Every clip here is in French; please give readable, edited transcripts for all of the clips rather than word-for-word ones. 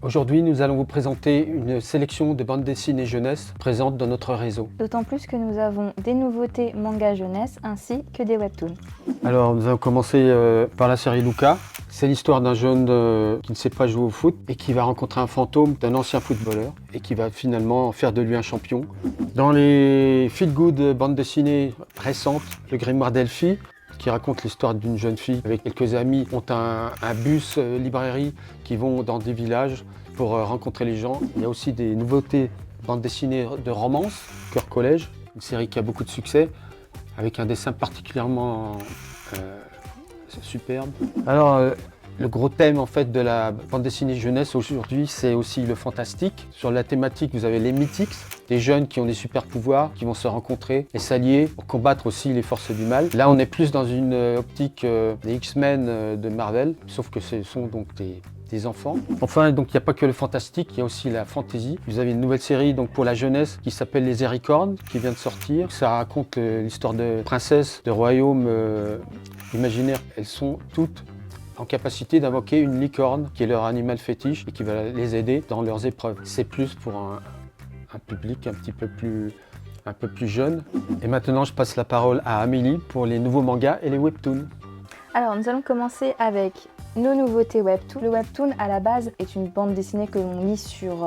Aujourd'hui, nous allons vous présenter une sélection de bandes dessinées jeunesse présentes dans notre réseau. D'autant plus que nous avons des nouveautés manga jeunesse ainsi que des webtoons. Alors, nous allons commencer par la série Luca. C'est l'histoire d'un jeune qui ne sait pas jouer au foot et qui va rencontrer un fantôme d'un ancien footballeur et qui va finalement faire de lui un champion. Dans les feel-good bandes dessinées récentes, le Grimoire d'Elphie, qui raconte l'histoire d'une jeune fille avec quelques amis, ont un bus librairie qui vont dans des villages pour rencontrer les gens. Il y a aussi des nouveautés bandes dessinées de romance, Cœur Collège, une série qui a beaucoup de succès, avec un dessin particulièrement superbe. Alors, le gros thème en fait de la bande dessinée jeunesse aujourd'hui, c'est aussi le fantastique. Sur la thématique, vous avez les mythiques, des jeunes qui ont des super pouvoirs, qui vont se rencontrer et s'allier pour combattre aussi les forces du mal. Là, on est plus dans une optique des X-Men de Marvel, sauf que ce sont donc des enfants. Enfin, donc il n'y a pas que le fantastique, il y a aussi la fantasy. Vous avez une nouvelle série donc pour la jeunesse qui s'appelle Les Ericornes, qui vient de sortir. Ça raconte l'histoire de princesses de royaumes imaginaires. Elles sont toutes en capacité d'invoquer une licorne, qui est leur animal fétiche et qui va les aider dans leurs épreuves. C'est plus pour un public un peu plus jeune. Et maintenant, je passe la parole à Amélie pour les nouveaux mangas et les webtoons. Alors, nous allons commencer avec nos nouveautés webtoon. Le webtoon, à la base, est une bande dessinée que l'on lit sur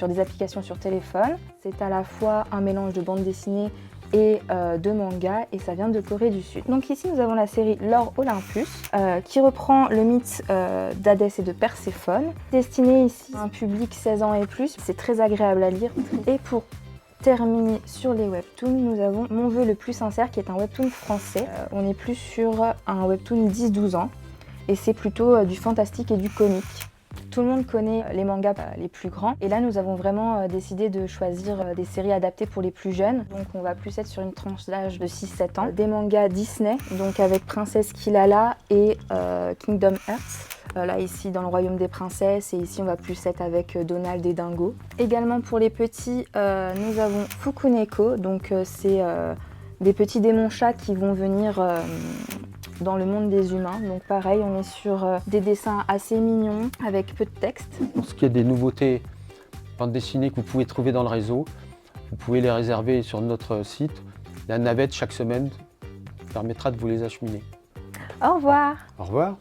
des applications sur téléphone. C'est à la fois un mélange de bande dessinée et de manga, et ça vient de Corée du Sud. Donc ici, nous avons la série Lore Olympus, qui reprend le mythe d'Hadès et de Perséphone, destinée ici à un public 16 ans et plus. C'est très agréable à lire. Et pour terminer sur les webtoons, nous avons Mon vœu le plus sincère, qui est un webtoon français. On est plus sur un webtoon 10-12 ans, et c'est plutôt du fantastique et du comique. Tout le monde connaît les mangas les plus grands, et là nous avons vraiment décidé de choisir des séries adaptées pour les plus jeunes. Donc on va plus être sur une tranche d'âge de 6-7 ans. Des mangas Disney, donc avec Princesse Kilala et Kingdom Hearts. Là ici dans le royaume des princesses, et ici on va plus être avec Donald et Dingo. Également pour les petits, nous avons Fukuneko, donc c'est des petits démons chats qui vont venir dans le monde des humains. Donc pareil, on est sur des dessins assez mignons avec peu de texte. Pour ce qui est des nouveautés bandes dessinées que vous pouvez trouver dans le réseau, vous pouvez les réserver sur notre site. La navette chaque semaine permettra de vous les acheminer. Au revoir! Au revoir!